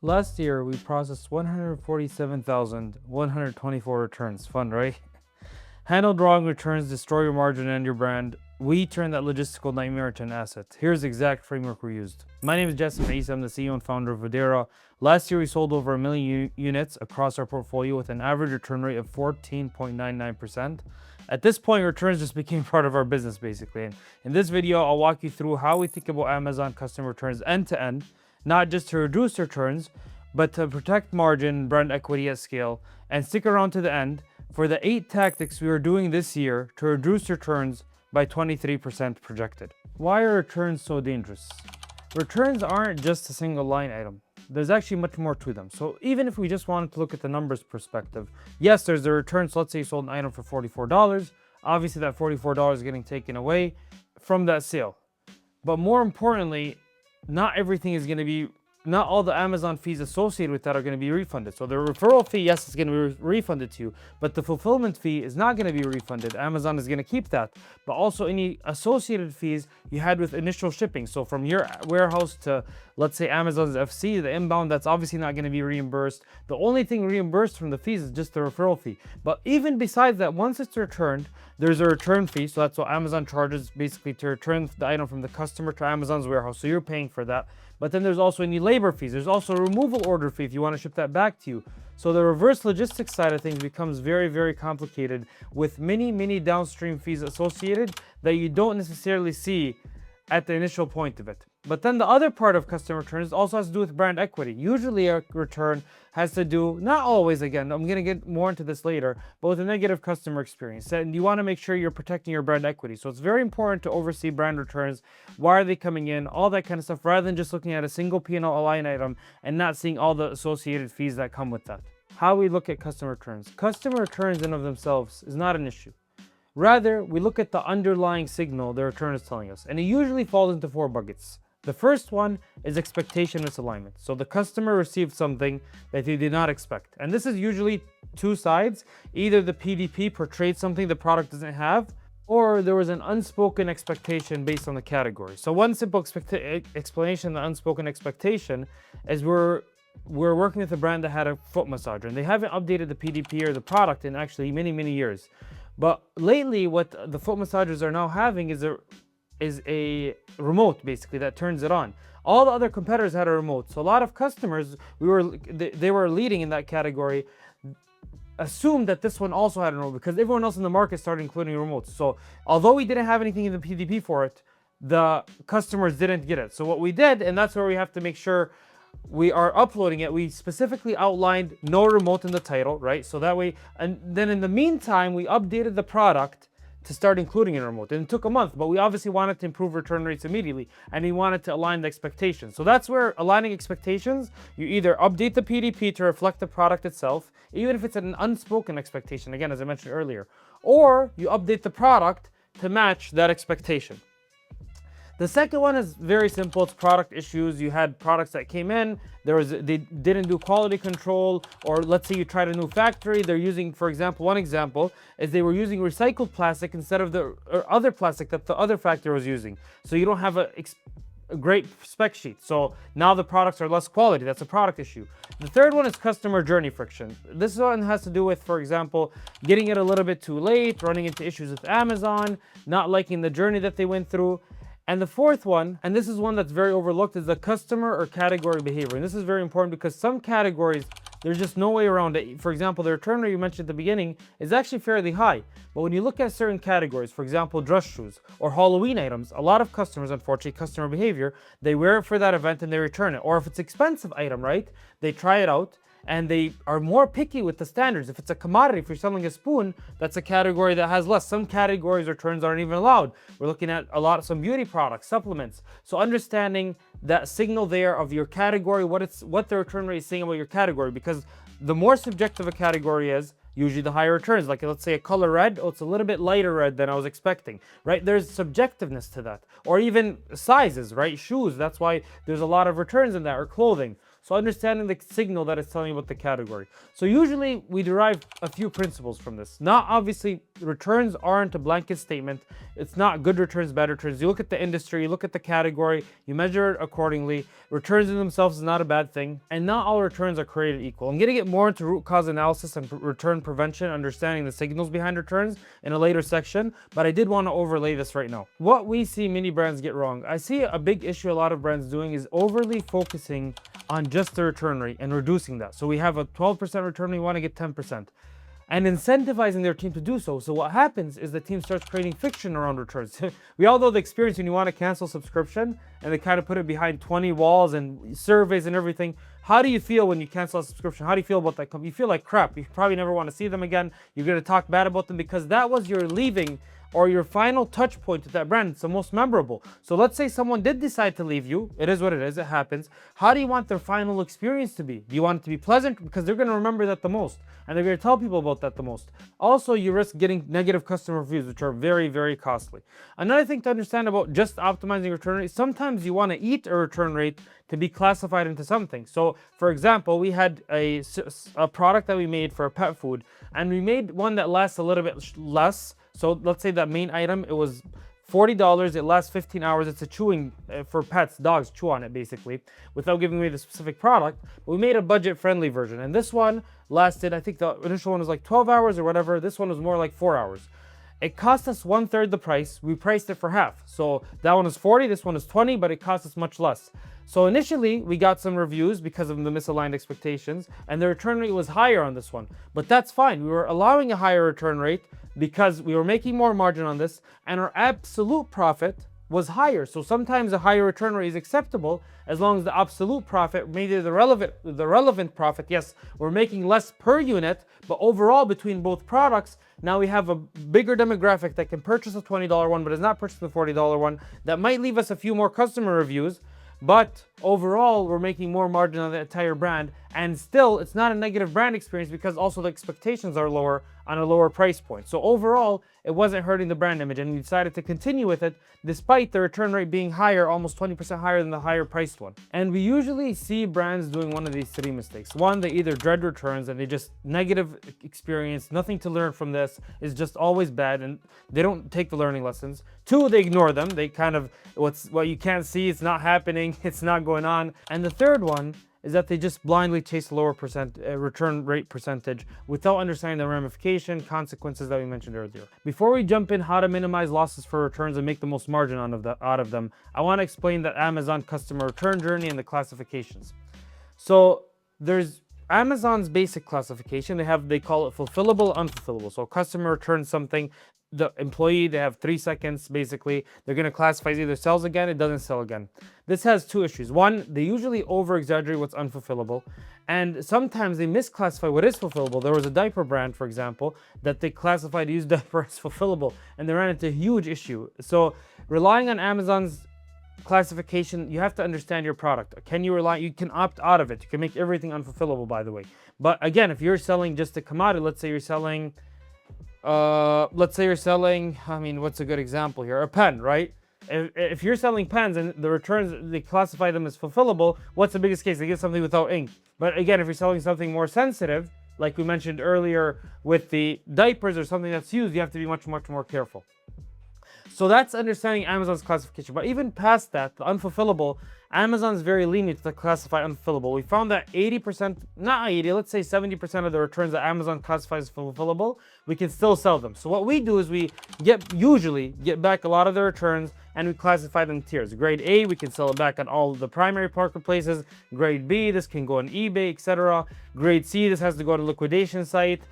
Last year, we processed 147,124 returns. Fun, right? Handled wrong returns destroy your margin and your brand. We turn that logistical nightmare into an asset. Here's the exact framework we used. My name is Jassim Isa. I'm the CEO and founder of Voadera. Last year, we sold over 1 million units across our portfolio with an average return rate of 14.99%. At this point, returns just became part of our business, basically. And in this video, I'll walk you through how we think about Amazon customer returns end to end, not just to reduce returns, but to protect margin, brand equity at scale. And stick around to the end for the 8 tactics we are doing this year to reduce returns by 23% projected. Why are returns so dangerous? Returns aren't just a single line item. There's actually much more to them. So even if we just wanted to look at the numbers perspective, yes, there's a return. So let's say you sold an item for $44. Obviously that $44 is getting taken away from that sale. But more importantly, not everything is going to be, not all the Amazon fees associated with that are going to be refunded. So the referral fee, yes, is going to be refunded to you, but the fulfillment fee is not going to be refunded. Amazon is going to keep that, but also any associated fees you had with initial shipping. So from your warehouse to, let's say, Amazon's FC, the inbound, that's obviously not going to be reimbursed. The only thing reimbursed from the fees is just the referral fee. But even besides that, once it's returned, there's a return fee. So that's what Amazon charges basically to return the item from the customer to Amazon's warehouse. So you're paying for that. But then there's also any labor fees. There's also a removal order fee if you want to ship that back to you. So the reverse logistics side of things becomes very, very complicated with many downstream fees associated that you don't necessarily see at the initial point of it. But then the other part of customer returns also has to do with brand equity. Usually a return has to do, not always, again, I'm going to get more into this later, but with a negative customer experience. And you want to make sure you're protecting your brand equity. So it's very important to oversee brand returns. Why are they coming in? All that kind of stuff, rather than just looking at a single P&L line item and not seeing all the associated fees that come with that. How we look at customer returns. Customer returns in and of themselves is not an issue. Rather, we look at the underlying signal the return is telling us. And it usually falls into 4 buckets. The first one is expectation misalignment. So the customer received something that they did not expect. And this is usually 2 sides. Either the PDP portrayed something the product doesn't have, or there was an unspoken expectation based on the category. So one simple explanation of the unspoken expectation is we're working with a brand that had a foot massager, and they haven't updated the PDP or the product in actually many years. But lately, what the foot massagers are now having is a remote, basically, that turns it on. All the other competitors had a remote. So a lot of customers, they were leading in that category, assumed that this one also had a remote because everyone else in the market started including remotes. So although we didn't have anything in the PDP for it, the customers didn't get it. So what we did, and that's where we have to make sure we are uploading it, we specifically outlined no remote in the title, right? So that way, and then in the meantime, we updated the product to start including a remote. And it took a month, but we obviously wanted to improve return rates immediately, and we wanted to align the expectations. So that's where aligning expectations, you either update the PDP to reflect the product itself, even if it's an unspoken expectation, again, as I mentioned earlier, or you update the product to match that expectation. The second one is very simple. It's product issues. You had products that came in, they didn't do quality control, or let's say you tried a new factory, they're using, for example, one example is they were using recycled plastic instead of the other plastic that the other factory was using. So you don't have a great spec sheet. So now the products are less quality. That's a product issue. The third one is customer journey friction. This one has to do with, for example, getting it a little bit too late, running into issues with Amazon, not liking the journey that they went through. And the fourth one, and this is one that's very overlooked, is the customer or category behavior. And this is very important because some categories, there's just no way around it. For example, the return rate you mentioned at the beginning is actually fairly high. But when you look at certain categories, for example, dress shoes or Halloween items, a lot of customers, unfortunately, customer behavior, they wear it for that event and they return it. Or if it's an expensive item, right, they try it out and they are more picky with the standards. If it's a commodity, if you're selling a spoon, that's a category that has less. Some categories returns aren't even allowed. We're looking at some beauty products, supplements. So understanding that signal there of your category, what the return rate is saying about your category, because the more subjective a category is, usually the higher returns. Like let's say a color red, oh, it's a little bit lighter red than I was expecting, right? There's subjectiveness to that. Or even sizes, right? Shoes, that's why there's a lot of returns in that, or clothing. So understanding the signal that it's telling you about the category. So usually we derive a few principles from this. Not obviously, returns aren't a blanket statement. It's not good returns, bad returns. You look at the industry, you look at the category, you measure it accordingly. Returns in themselves is not a bad thing. And not all returns are created equal. I'm going to get more into root cause analysis and return prevention, understanding the signals behind returns in a later section, but I did want to overlay this right now. What we see many brands get wrong. I see a big issue a lot of brands doing is overly focusing on just the return rate and reducing that. So we have a 12% return, we want to get 10%. And incentivizing their team to do so. So what happens is the team starts creating fiction around returns. We all know the experience when you want to cancel subscription and they kind of put it behind 20 walls and surveys and everything. How do you feel when you cancel a subscription? How do you feel about that company? You feel like crap. You probably never want to see them again. You're going to talk bad about them because that was your leaving or your final touch point with that brand. It's the most memorable. So let's say someone did decide to leave you. It is what it is. It happens. How do you want their final experience to be? Do you want it to be pleasant? Because they're going to remember that the most. And they're going to tell people about that the most. Also, you risk getting negative customer reviews, which are very, very costly. Another thing to understand about just optimizing return rate, sometimes you want to eat a return rate to be classified into something. So, for example, we had a product that we made for pet food, and we made one that lasts a little bit less. So let's say that main item, it was $40, it lasts 15 hours. It's a chewing for pets, dogs chew on it basically, without giving away the specific product. But we made a budget-friendly version, and this one lasted, I think the initial one was like 12 hours or whatever. This one was more like 4 hours. It cost us 1/3 the price. We priced it for half. So that one is 40, this one is 20, but it cost us much less. So initially, we got some reviews because of the misaligned expectations, and the return rate was higher on this one. But that's fine. We were allowing a higher return rate because we were making more margin on this, and our absolute profit was higher. So sometimes a higher return rate is acceptable as long as the absolute profit, maybe the relevant profit, yes, we're making less per unit, but overall between both products, now we have a bigger demographic that can purchase a $20 one, but is not purchasing the $40 one. That might leave us a few more customer reviews, but overall, we're making more margin on the entire brand. And still, it's not a negative brand experience because also the expectations are lower on a lower price point. So overall, it wasn't hurting the brand image, and we decided to continue with it despite the return rate being higher, almost 20% higher than the higher priced one. And we usually see brands doing one of these three mistakes. One, they either dread returns and they just negative experience, nothing to learn from this, is just always bad, and they don't take the learning lessons. Two, they ignore them. They kind of, what you can't see, it's not happening, it's not going on. And the third one is that they just blindly chase the lower return rate percentage without understanding the ramification, consequences that we mentioned earlier. Before we jump in how to minimize losses for returns and make the most margin out of them, I want to explain that Amazon customer return journey and the classifications. So there's Amazon's basic classification. They call it fulfillable, unfulfillable. So customer returns something, the employee, they have 3 seconds basically. They're going to classify it either sells again, it doesn't sell again. This has two issues. One, they usually over exaggerate what's unfulfillable, and sometimes they misclassify what is fulfillable. There was a diaper brand, for example, that they classified used diaper as fulfillable, and they ran into a huge issue. So relying on Amazon's classification, you have to understand your product. You can opt out of it. You can make everything unfulfillable, by the way. But again, if you're selling just a commodity, let's say you're selling, I mean, what's a good example here? A pen, right? If you're selling pens and the returns, they classify them as fulfillable, what's the biggest case? They get something without ink. But again, if you're selling something more sensitive, like we mentioned earlier with the diapers or something that's used, you have to be much, much more careful. So that's understanding Amazon's classification. But even past that, the unfulfillable, Amazon's very lenient to classify unfulfillable. We found that 80%, not 80, let's say 70% of the returns that Amazon classifies as fulfillable, we can still sell them. So what we do is we usually get back a lot of the returns and we classify them in tiers. Grade A, we can sell it back on all the primary marketplaces. Grade B, this can go on eBay, etc. Grade C, this has to go to liquidation site,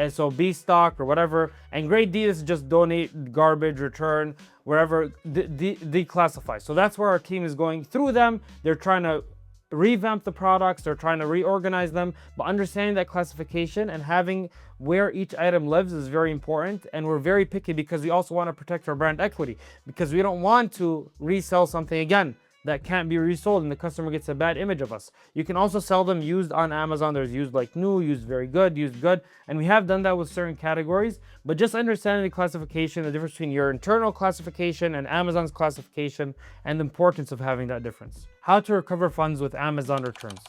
so B stock or whatever. And grade D, this is just donate, garbage, return, wherever, declassify. So that's where our team is going through them. They're trying to revamp the products, they're trying to reorganize them, but understanding that classification and having where each item lives is very important. And we're very picky because we also want to protect our brand equity, because we don't want to resell something again that can't be resold and the customer gets a bad image of us. You can also sell them used on Amazon. There's used like new, used very good, used good, and we have done that with certain categories. But just understanding the classification, the difference between your internal classification and Amazon's classification, and the importance of having that difference. How to recover funds with Amazon returns.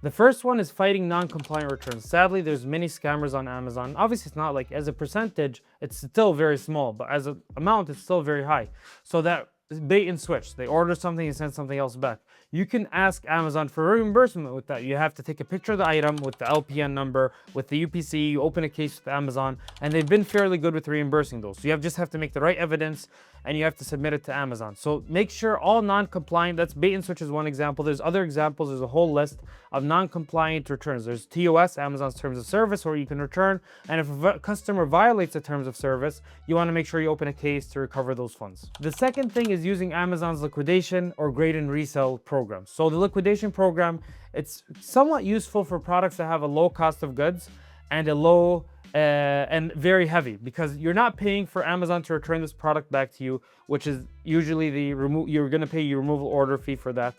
The first one is fighting non-compliant returns. Sadly, there's many scammers on Amazon. Obviously, it's not like as a percentage, it's still very small, but as an amount, it's still very high. So that bait and switch. They order something and send something else back. You can ask Amazon for reimbursement with that. You have to take a picture of the item with the LPN number, with the UPC, you open a case with Amazon, and they've been fairly good with reimbursing those. So you just have to make the right evidence and you have to submit it to Amazon. So make sure all non-compliant, that's bait and switch is one example. There's other examples, there's a whole list of non-compliant returns. There's TOS, Amazon's terms of service, where you can return. And if a customer violates the terms of service, you want to make sure you open a case to recover those funds. The second thing is using Amazon's liquidation or grade and resell program. So the liquidation program, it's somewhat useful for products that have a low cost of goods and a low and very heavy, because you're not paying for Amazon to return this product back to you, which is usually you're going to pay your removal order fee for that.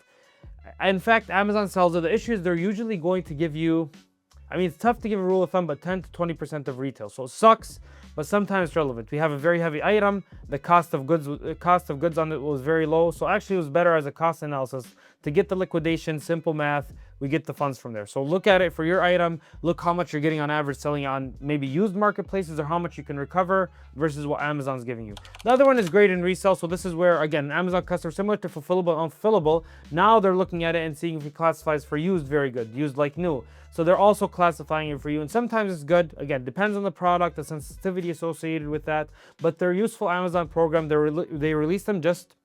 In fact, Amazon sells it. The issue is they're usually going to give you, I mean, it's tough to give a rule of thumb, but 10 to 20% of retail. So it sucks, but sometimes relevant. We have a very heavy item. The cost of goods on it was very low. So actually it was better as a cost analysis to get the liquidation, simple math, we get the funds from there. So look at it for your item, look how much you're getting on average selling on maybe used marketplaces, or how much you can recover versus what Amazon's giving you. The other one is grade and resell. So this is where, again, Amazon customer, similar to fulfillable and unfulfillable, now they're looking at it and seeing if it classifies for used very good, used like new. So they're also classifying it for you, and sometimes it's good. Again, depends on the product, the sensitivity associated with that, but they're useful Amazon program. They released them just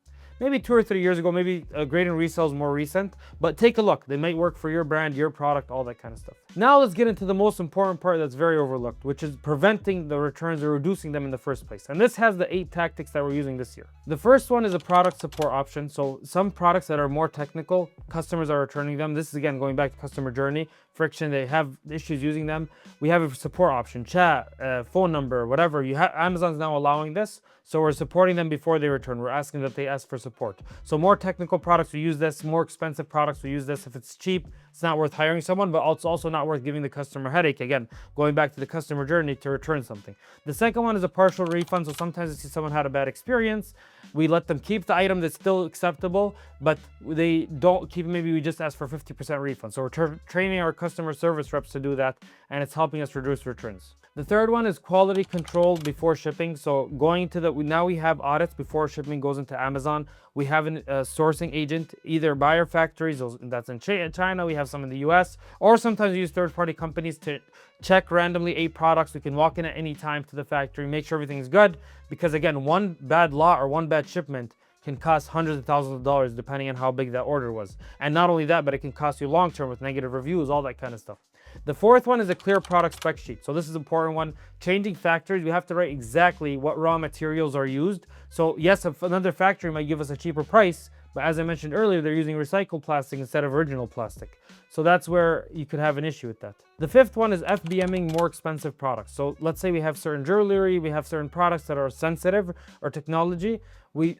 maybe 2 or 3 years ago. Maybe grade and resell is more recent, but take a look. They might work for your brand, your product, all that kind of stuff. Now let's get into the most important part that's very overlooked, which is preventing the returns or reducing them in the first place. And this has the 8 tactics that we're using this year. The first one is a product support option. So some products that are more technical, customers are returning them. This is, again, going back to customer journey, friction, they have issues using them. We have a support option, chat, phone number, whatever. Amazon's now allowing this. So we're supporting them before they return. We're asking that they ask for support. So more technical products, we use this. More expensive products, we use this. If it's cheap, it's not worth hiring someone, but it's also not worth giving the customer a headache. Again, going back to the customer journey to return something. The second one is a partial refund. So sometimes you see someone had a bad experience. We let them keep the item that's still acceptable, but they don't keep it. Maybe we just ask for 50% refund. So we're training our customer service reps to do that, and it's helping us reduce returns. The third one is quality control before shipping. So now we have audits before shipping goes into Amazon. We have a sourcing agent, either by our factories, that's in China, we have some in the US, or sometimes we use third-party companies to check randomly 8 products. We can walk in at any time to the factory, make sure everything is good, because again, one bad lot or one bad shipment can cost hundreds of thousands of dollars depending on how big that order was. And not only that, but it can cost you long-term with negative reviews, all that kind of stuff. The fourth one is a clear product spec sheet. So this is an important one. Changing factories, we have to write exactly what raw materials are used. So yes, if another factory might give us a cheaper price, but as I mentioned earlier, they're using recycled plastic instead of original plastic. So that's where you could have an issue with that. The fifth one is FBMing more expensive products. So let's say we have certain jewelry, we have certain products that are sensitive or technology. We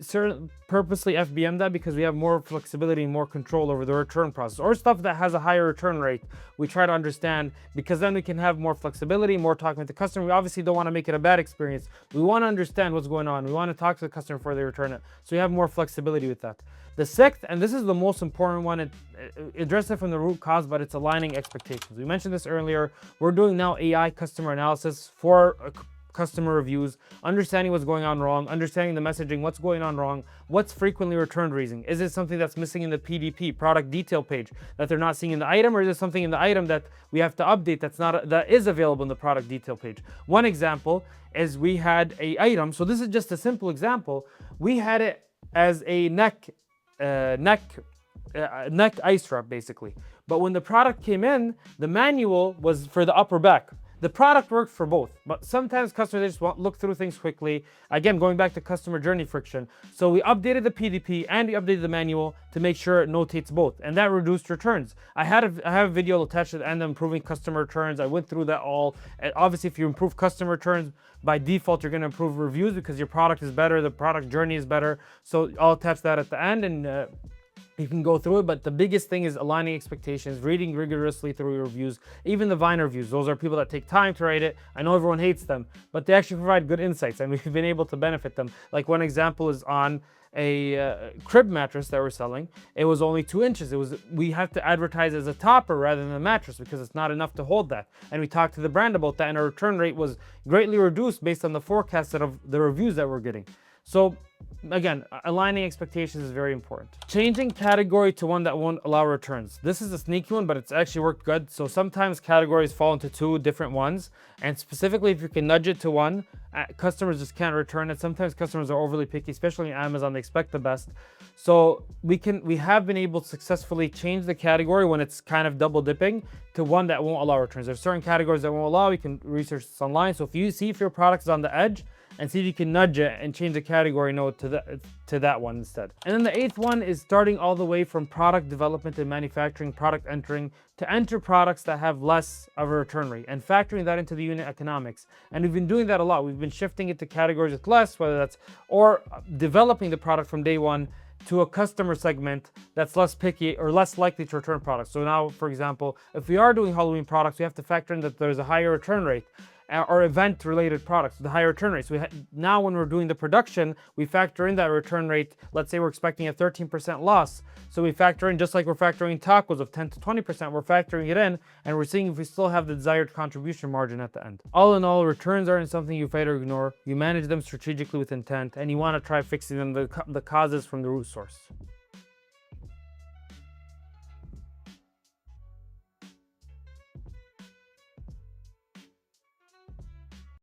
purposely FBM that because we have more flexibility and more control over the return process, or stuff that has a higher return rate. We try to understand, because then we can have more flexibility, more talking with the customer. We obviously don't want to make it a bad experience. We want to understand what's going on. We want to talk to the customer before they return it. So you have more flexibility with that. The sixth, and this is the most important one, it addresses it from the root cause, but it's aligning expectations. We mentioned this earlier. We're doing now AI customer analysis for customer reviews, understanding what's going on wrong, understanding the messaging, what's going on wrong, what's frequently returned reason. Is it something that's missing in the PDP, product detail page, that they're not seeing in the item, or is it something in the item that we have to update that is available in the product detail page? One example is we had a item, so this is just a simple example. We had it as a neck ice wrap basically, but when the product came in, the manual was for the upper back. The product worked for both, but sometimes customers just want to look through things quickly. Again, going back to customer journey friction. So we updated the PDP and we updated the manual to make sure it notates both, and that reduced returns. I have a video attached at the end of improving customer returns. I went through that all. And obviously, if you improve customer returns, by default, you're going to improve reviews because your product is better, the product journey is better. So I'll attach that at the end, and You can go through it, but the biggest thing is aligning expectations, reading rigorously through your reviews, even the Vine reviews. Those are people that take time to write it. I know everyone hates them, but they actually provide good insights, and we've been able to benefit them. Like one example is on a crib mattress that we're selling. It was only 2 inches. We have to advertise as a topper rather than a mattress because it's not enough to hold that. And we talked to the brand about that, and our return rate was greatly reduced based on the forecast of the reviews that we're getting. So again, aligning expectations is very important. Changing category to one that won't allow returns. This is a sneaky one, but it's actually worked good. So sometimes categories fall into 2 different ones. And specifically, if you can nudge it to one, customers just can't return it. Sometimes customers are overly picky, especially on Amazon, they expect the best. So we have been able to successfully change the category when it's kind of double dipping to one that won't allow returns. There's certain categories that won't allow. You can research this online. So if you see if your product is on the edge, and see if you can nudge it and change the category node to that one instead. And then the 8th one is starting all the way from product development and manufacturing, product entering, to enter products that have less of a return rate and factoring that into the unit economics. And we've been doing that a lot. We've been shifting it to categories with less, whether that's, or developing the product from day one to a customer segment that's less picky or less likely to return products. So now, for example, if we are doing Halloween products, we have to factor in that there's a higher return rate, or event-related products, the higher return rates. Now when we're doing the production, we factor in that return rate. Let's say we're expecting a 13% loss. So we factor in, just like we're factoring tacos of 10 to 20%, we're factoring it in, and we're seeing if we still have the desired contribution margin at the end. All in all, returns aren't something you fight or ignore. You manage them strategically with intent, and you want to try fixing them, the causes from the root source.